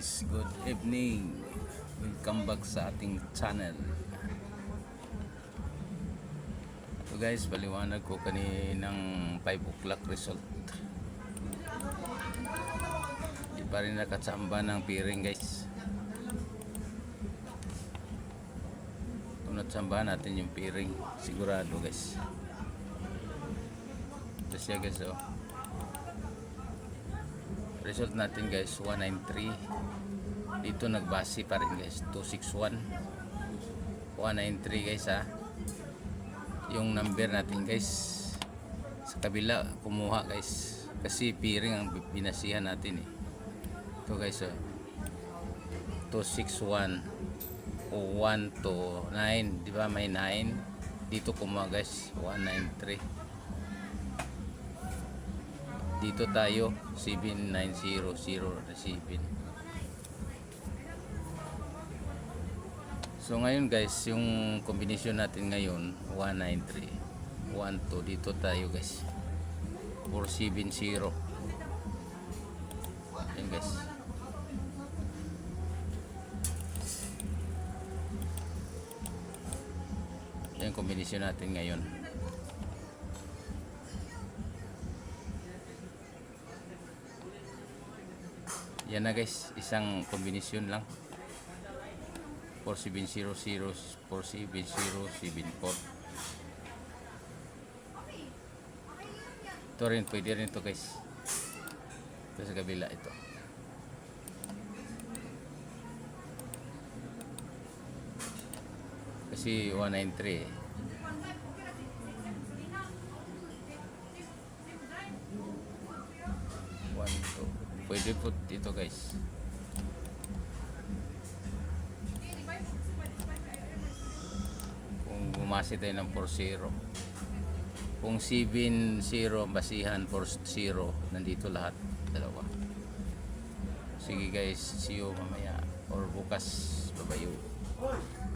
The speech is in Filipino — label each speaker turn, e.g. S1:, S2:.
S1: guys, good evening. Welcome back sa ating channel. So guys, paliwanag ko kaninang 5 o'clock result. Di pa rin nakatsamba ng piring guys. Tunat-sambahan natin yung piring, sigurado guys. Ito siya guys, oh. Result natin guys 193. Dito nagbase pa rin guys 261 193 guys ha. Yung number natin guys sa kabila kumuha guys kasi piring ang binasihan natin eh. Ito guys, oh. 261 o 1 to 9, di ba may 9 dito kumuha guys 193. Dito tayo 7900 7. So ngayon guys, yung combination natin ngayon 193 12. Dito tayo guys 470. Ayan guys. Yan combination natin ngayon. Yan na guys, isang kombinasyon lang. 4700 47074. Ito rin, pwede rin ito guys. Ito sa kabila ito. Kasi 193 eh. Pwede po dito guys. Kung bumasi tayo ng 40, kung 70 basihan 40, nandito lahat dalawa. Sige guys, see you mamaya or bukas. Bye bye.